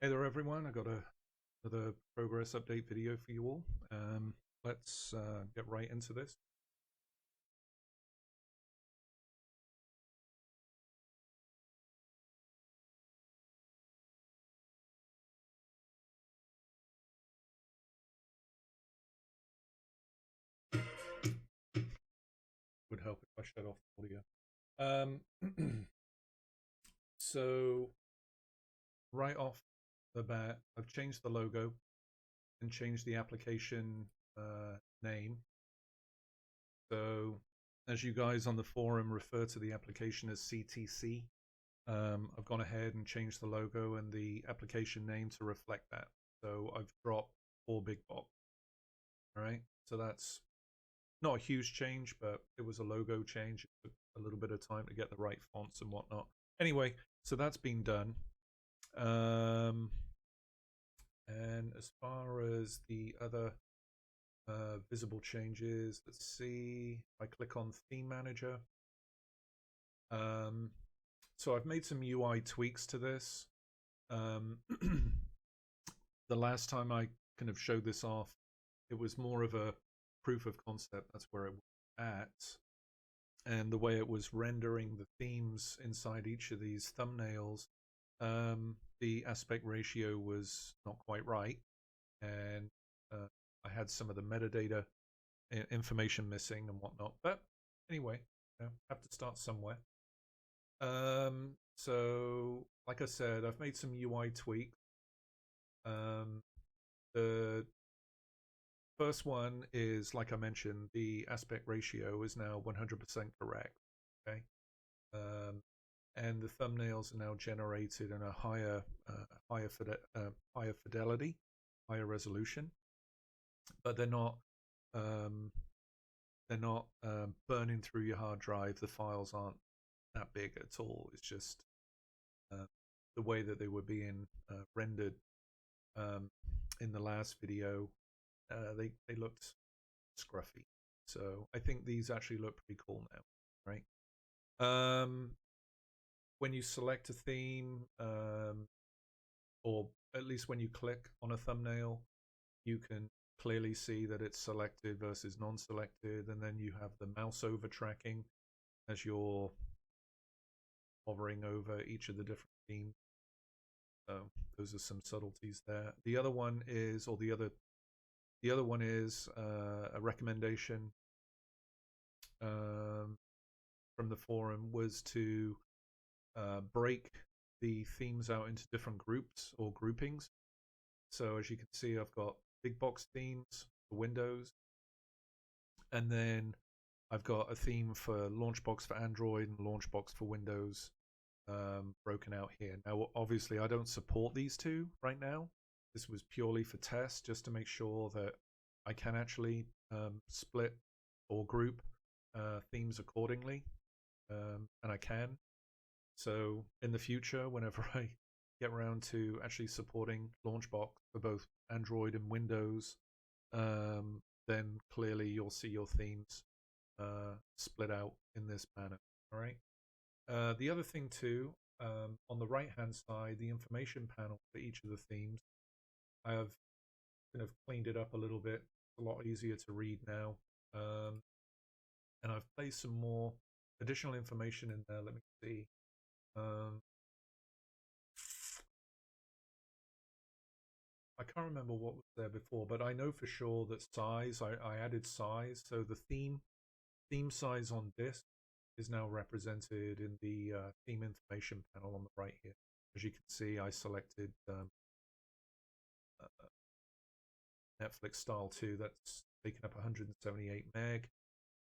Hey there, everyone. I got another progress update video for you all. Let's get right into this. Would help if I shut off the audio. So right off the bat, I've changed the logo and changed the application name. So as you guys on the forum refer to the application as CTC, I've gone ahead and changed the logo and the application name to reflect that. So I've dropped 4 big box. All right, so that's not a huge change, but it was a logo change. It took a little bit of time to get the right fonts and whatnot. Anyway, so that's been done. And as far as the other visible changes, let's see. I click on Theme Manager. So I've made some UI tweaks to this. The last time I kind of showed this off, it was more of a proof of concept. That's where it was at. And the way it was rendering the themes inside each of these thumbnails, the aspect ratio was not quite right. And I had some of the metadata information missing and whatnot. But anyway, have to start somewhere. So, like I said, I've made some UI tweaks. The first one is, like I mentioned, the aspect ratio is now 100% correct. Okay, and the thumbnails are now generated in a higher fidelity, higher resolution, but they're not burning through your hard drive. The files aren't that big at all. It's just the way that they were being rendered in the last video. They looked scruffy. So I think these actually look pretty cool now, right? When you select a theme, or at least when you click on a thumbnail, you can clearly see that it's selected versus non-selected, and then you have the mouse over tracking as you're hovering over each of the different themes. So those are some subtleties there. The other one is, a recommendation from the forum was to break the themes out into different groups or groupings. So as you can see, I've got big box themes for Windows, and then I've got a theme for Launchbox for Android and Launchbox for Windows broken out here. Now, obviously, I don't support these two right now. This was purely for test, just to make sure that I can actually split or group themes accordingly, and I can. So in the future, whenever I get around to actually supporting Launchbox for both Android and Windows, then clearly you'll see your themes split out in this manner. All right. The other thing too, on the right hand side, the information panel for each of the themes, I have kind of cleaned it up a little bit. It's a lot easier to read now. And I've placed some more additional information in there. Let me see. I can't remember what was there before, but I know for sure that size, I added size. So the theme size on disk is now represented in the theme information panel on the right here. As you can see, I selected Netflix style 2, that's taken up 178 meg,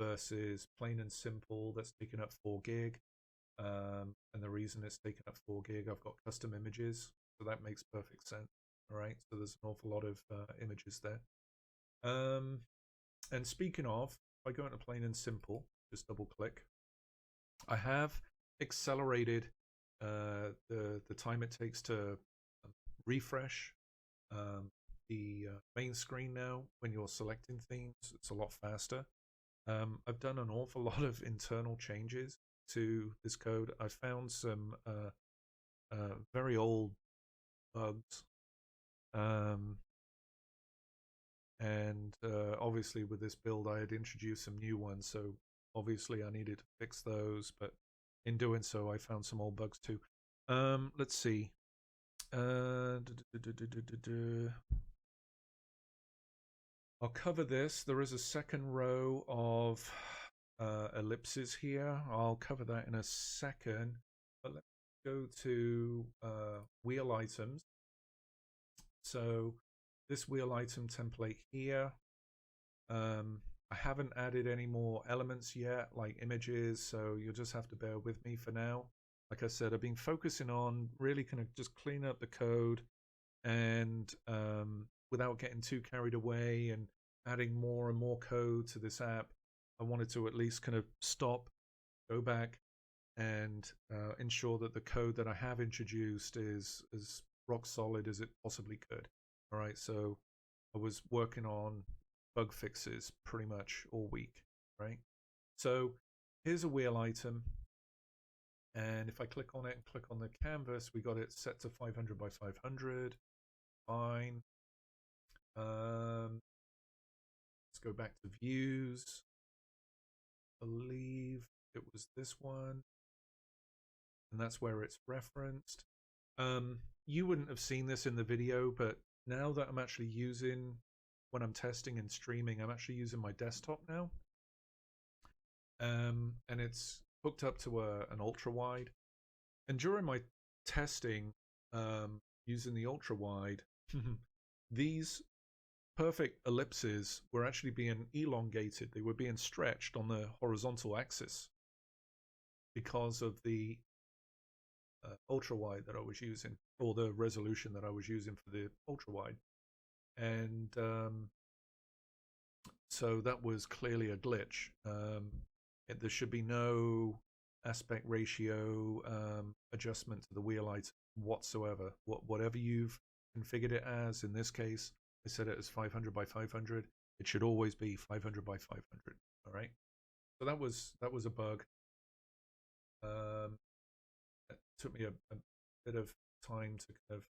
versus plain and simple, that's taken up 4 gig. And the reason it's taken up 4 gig, I've got custom images, so that makes perfect sense. All right, so there's an awful lot of images there. And speaking of, if I go into plain and simple, just double click, I have accelerated the time it takes to refresh the main screen now when you're selecting themes. It's a lot faster. I've done an awful lot of internal changes to this code. I found some very old bugs. And obviously with this build I had introduced some new ones, so obviously I needed to fix those, but in doing so I found some old bugs too. Let's see. I'll cover this. There is a second row of ellipses here. I'll cover that in a second, but let's go to wheel items. So this wheel item template here, I haven't added any more elements yet, like images, so you'll just have to bear with me for now. Like I said, I've been focusing on really kind of just clean up the code and without getting too carried away and adding more and more code to this app. I wanted to at least kind of stop, go back, and ensure that the code that I have introduced is as rock solid as it possibly could. All right, so I was working on bug fixes pretty much all week, right? So here's a wheel item, and if I click on it and click on the canvas, we got it set to 500 by 500. Fine. Let's go back to views. I believe it was this one, and that's where it's referenced. You wouldn't have seen this in the video, but now that I'm actually using, when I'm testing and streaming, I'm actually using my desktop now, and it's hooked up to an ultra wide. And during my testing, using the ultra wide, these perfect ellipses were actually being elongated. They were being stretched on the horizontal axis because of the ultra wide that I was using, or the resolution that I was using for the ultra wide. And so that was clearly a glitch. There should be no aspect ratio adjustment to the wheel item whatsoever. Whatever you've configured it as, in this case, I set it as 500 by 500. It should always be 500 by 500. All right. So that was a bug. It took me a bit of time to kind of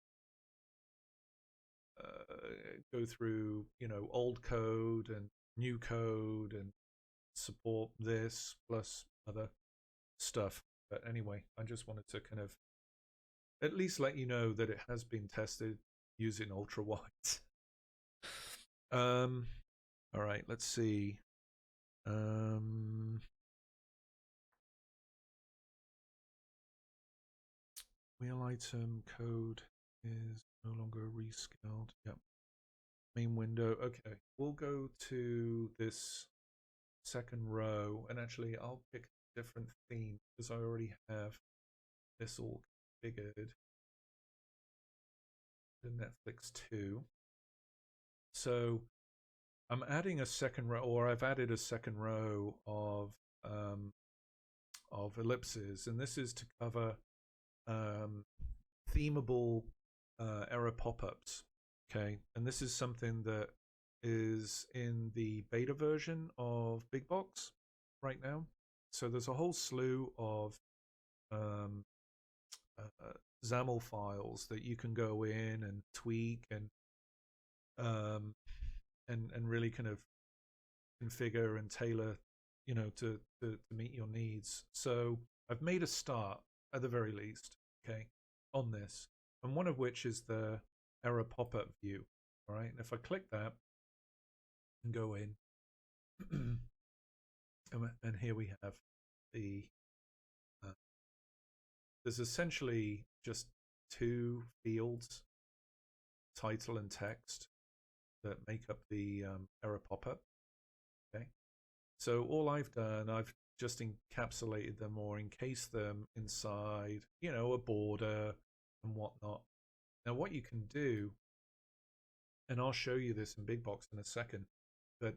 go through, old code and new code and support this plus other stuff. But anyway, I just wanted to kind of at least let you know that it has been tested using ultra wides. All right, let's see. Wheel item code is no longer rescaled. Yep. Main window. Okay, we'll go to this second row, and actually I'll pick a different theme because I already have this all configured. The Netflix 2. So I'm adding a second row, or I've added a second row of ellipses, and this is to cover themeable error pop-ups. Okay, and this is something that is in the beta version of Big Box right now. So there's a whole slew of XAML files that you can go in and tweak and really kind of configure and tailor, to meet your needs. So I've made a start at the very least, okay, on this, and one of which is the error pop-up view. All right, and if I click that and go in, and here we have the there's essentially just two fields, title and text, that make up the error pop-up. Okay, so all I've done, I've just encapsulated them or encased them inside, a border and whatnot. Now what you can do, and I'll show you this in Big Box in a second, but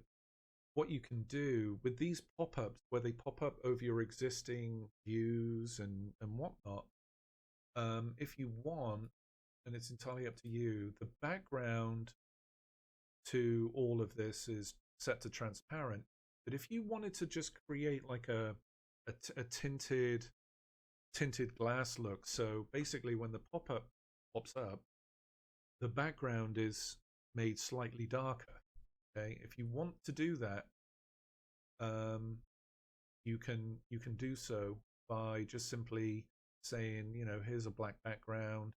what you can do with these pop-ups, where they pop up over your existing views and whatnot, if you want, and it's entirely up to you, the background to all of this is set to transparent. But if you wanted to just create like a tinted glass look, so basically when the pop-up pops up, the background is made slightly darker. Okay, if you want to do that, you can do so by just simply saying, here's a black background,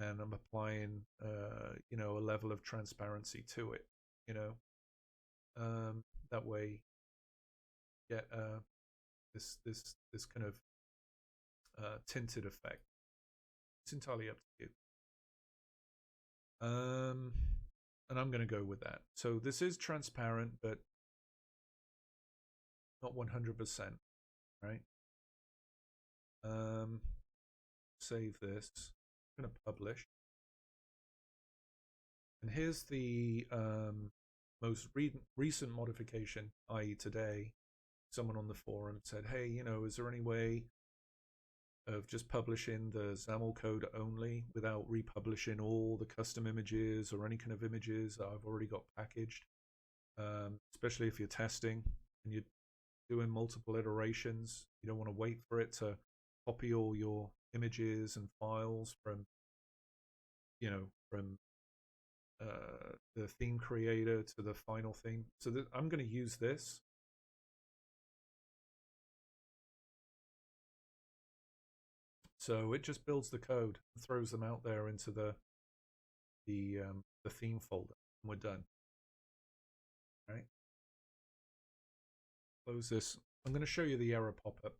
and I'm applying, a level of transparency to it. You know, that way, get this kind of tinted effect. It's entirely up to you. And I'm going to go with that. So this is transparent, but not 100%, right? Save this. I'm going to publish. And here's the most recent modification, i.e. today. Someone on the forum said, hey, is there any way of just publishing the XAML code only without republishing all the custom images or any kind of images that I've already got packaged? Especially if you're testing and you're doing multiple iterations, you don't want to wait for it to copy all your images and files from the theme creator to the final theme. So I'm going to use this. So it just builds the code and throws them out there into the theme folder, and we're done. All right. Close this. I'm going to show you the error pop-up.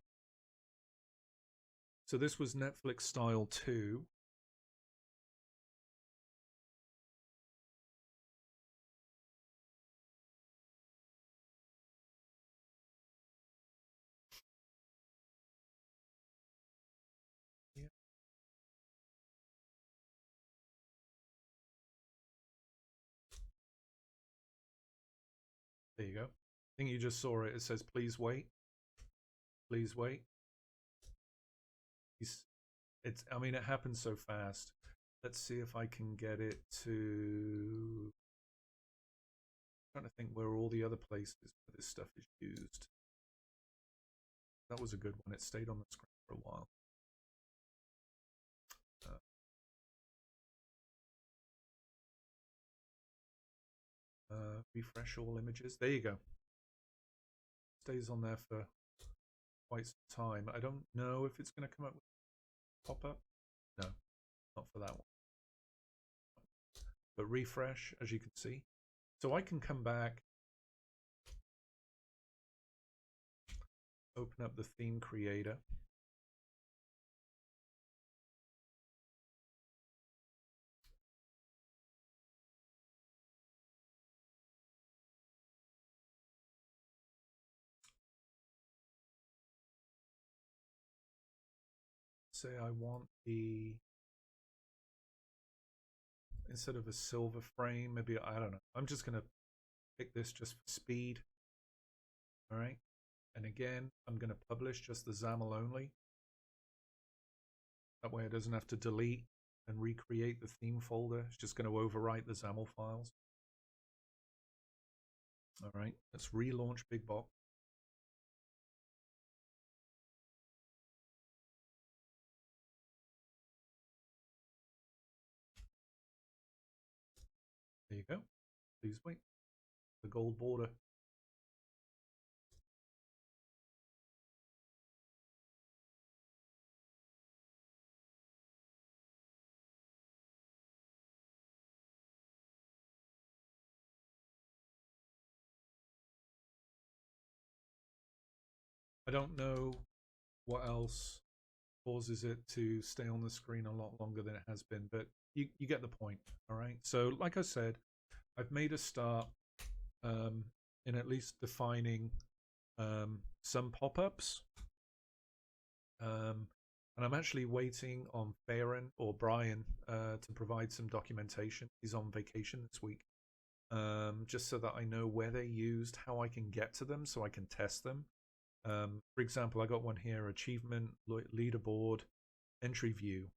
So this was Netflix style 2. Yeah. There you go. I think you just saw it. It says, please wait. Please wait. I mean, it happens so fast. Let's see if I can get it to... I'm trying to think where all the other places where this stuff is used. That was a good one. It stayed on the screen for a while. Refresh all images. There you go. Stays on there for quite some time. I don't know if it's going to come up with pop-up. No, not for that one. But refresh, as you can see. So I can come back, open up the theme creator. Say I want instead of a silver frame, maybe, I don't know. I'm just going to pick this just for speed. All right. And again, I'm going to publish just the XAML only. That way it doesn't have to delete and recreate the theme folder. It's just going to overwrite the XAML files. All right, let's relaunch Big Box. There you go. Please wait. The gold border. I don't know what else causes it to stay on the screen a lot longer than it has been, but you get the point. All right. So like I said, I've made a start in at least defining some pop-ups. And I'm actually waiting on Farron or Brian to provide some documentation. He's on vacation this week. Just so that I know where they're used, how I can get to them so I can test them. For example, I got one here, achievement, leaderboard, entry view.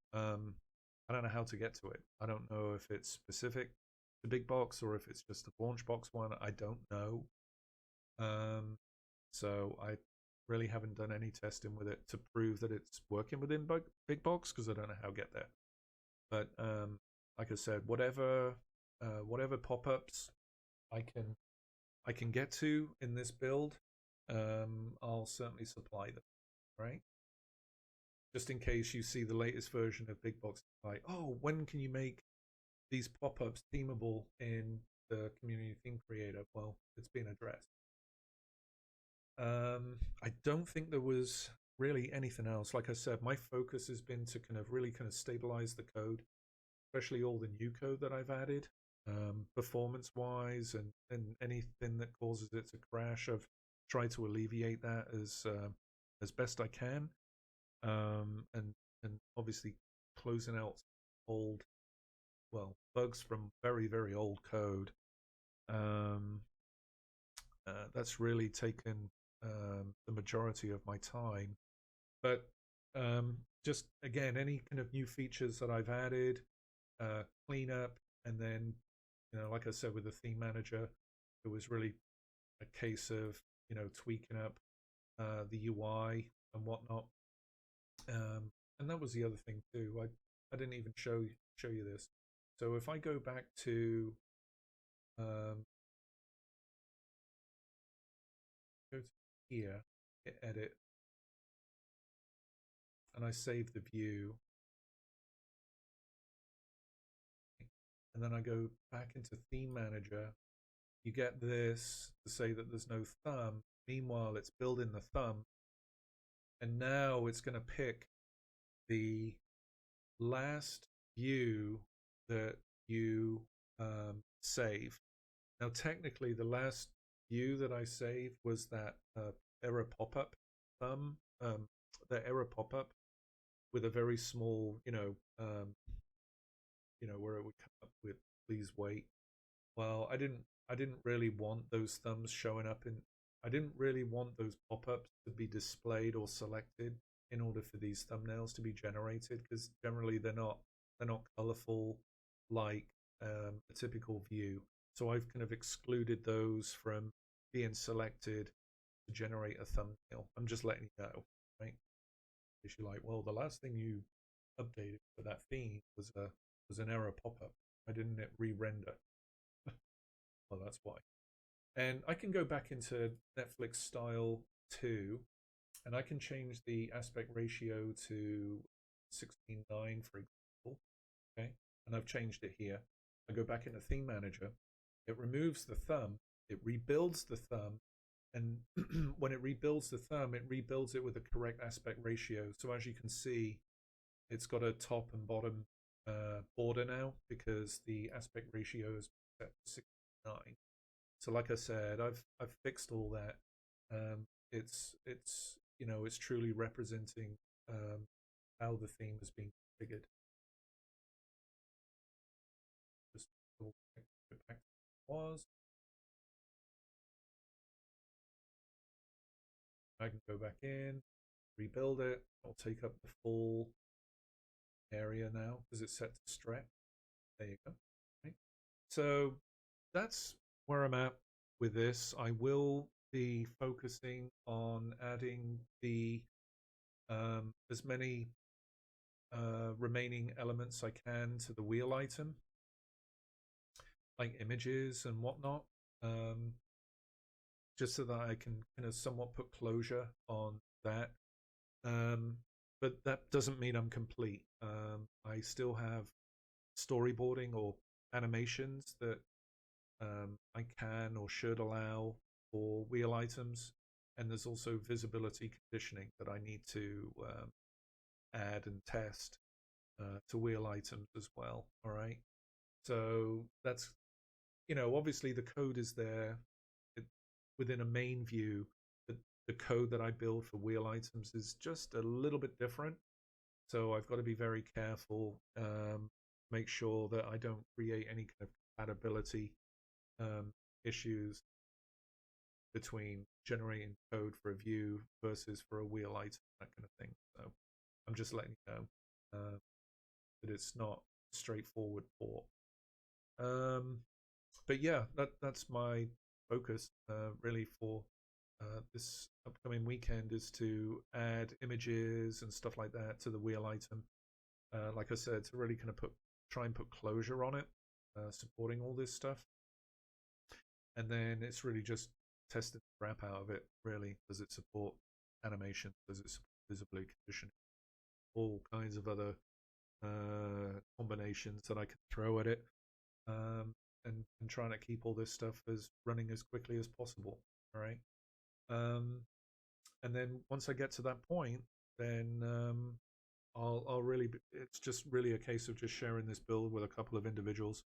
I don't know how to get to it. I don't know if it's specific to Big Box or if it's just a launch box one. I don't know. So I really haven't done any testing with it to prove that it's working within Big Box because I don't know how to get there. But like I said, whatever pop-ups I can I can get to in this build, I'll certainly supply them. Right? Just in case you see the latest version of Big Box, like, oh, when can you make these pop-ups themeable in the community theme creator? Well, it's been addressed. I don't think there was really anything else. Like I said, my focus has been to really stabilize the code, especially all the new code that I've added, performance wise, and anything that causes it to crash. I've tried to alleviate that as best I can, and obviously closing out old, well, bugs from very old code. Um, that's really taken the majority of my time. But just again, any kind of new features that I've added, cleanup, and then, like I said, with the theme manager, it was really a case of tweaking up the UI and whatnot. And that was the other thing too. I didn't even show you this. So if I go back to um, go to here, hit edit, and I save the view, and then I go back into theme manager, you get this to say that there's no thumb. Meanwhile, it's building the thumb, and now it's going to pick the last view that you saved. Now, technically, the last view that I saved was that error pop-up thumb, the error pop-up with a very small, where it would come up with "please wait." Well, I didn't really want those thumbs showing up in. I didn't really want those pop-ups to be displayed or selected in order for these thumbnails to be generated, because generally they're not colorful like a typical view. So I've kind of excluded those from being selected to generate a thumbnail. I'm just letting you know, right? If you're like, well, the last thing you updated for that theme was an error pop-up. Why didn't it re-render? Well, that's why. And I can go back into Netflix style too, and I can change the aspect ratio to 16:9, for example. Okay, and I've changed it here. I go back into Theme Manager. It removes the thumb. It rebuilds the thumb, and when it rebuilds the thumb, it rebuilds it with the correct aspect ratio. So as you can see, it's got a top and bottom border now because the aspect ratio is set to 69. So like I said, I've fixed all that. It's truly representing how the theme has been configured. Just go back to what it was. I can go back in, rebuild it. I'll take up the full area now because it's set to stretch. There you go. Okay. So that's where I'm at with this. I will be focusing on adding the as many remaining elements I can to the wheel item, like images and whatnot, just so that I can kind of somewhat put closure on that. But that doesn't mean I'm complete. I still have storyboarding or animations that I can or should allow for wheel items, and there's also visibility conditioning that I need to add and test to wheel items as well. All right, so that's obviously the code is there within a main view. The code that I build for wheel items is just a little bit different, so I've got to be very careful, make sure that I don't create any kind of compatibility issues between generating code for a view versus for a wheel item, that kind of thing. So I'm just letting you know that it's not straightforward port. But yeah, that's my focus really for this upcoming weekend, is to add images and stuff like that to the wheel item. Like I said, to really kind of put try and put closure on it, supporting all this stuff. And then it's really just testing the crap out of it, really. Does it support animation? Does it support visibly conditioning? All kinds of other combinations that I can throw at it, and trying to keep all this stuff as running as quickly as possible. All right. And then once I get to that point, then I'll really it's just really a case of just sharing this build with a couple of individuals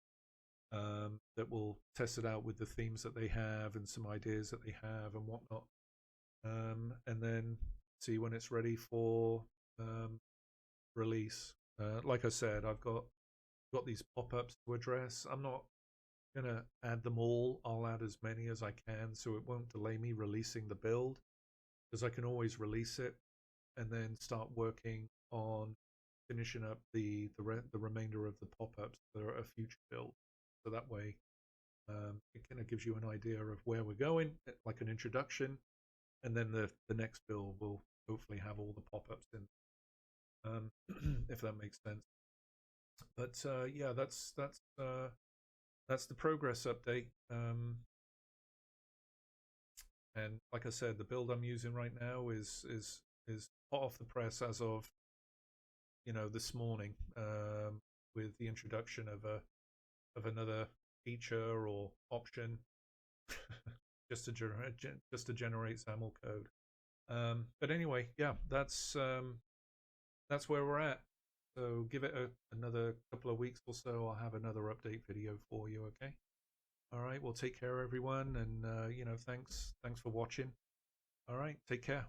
that will test it out with the themes that they have and some ideas that they have and whatnot, and then see when it's ready for release. Like I said, I've got these pop-ups to address. I'm not gonna add them all. I'll add as many as I can, so it won't delay me releasing the build, because I can always release it and then start working on finishing up the remainder of the pop-ups that are a future build. So that way, it kind of gives you an idea of where we're going, like an introduction, and then the next build will hopefully have all the pop-ups in, if that makes sense. But yeah, that's the progress update. And like I said, the build I'm using right now is hot off the press as of this morning, with the introduction of another feature or option just to generate XAML code. But anyway, yeah, that's where we're at. So give it another couple of weeks or so. I'll have another update video for you. Okay. All right. Well, take care, everyone, and thanks for watching. All right. Take care.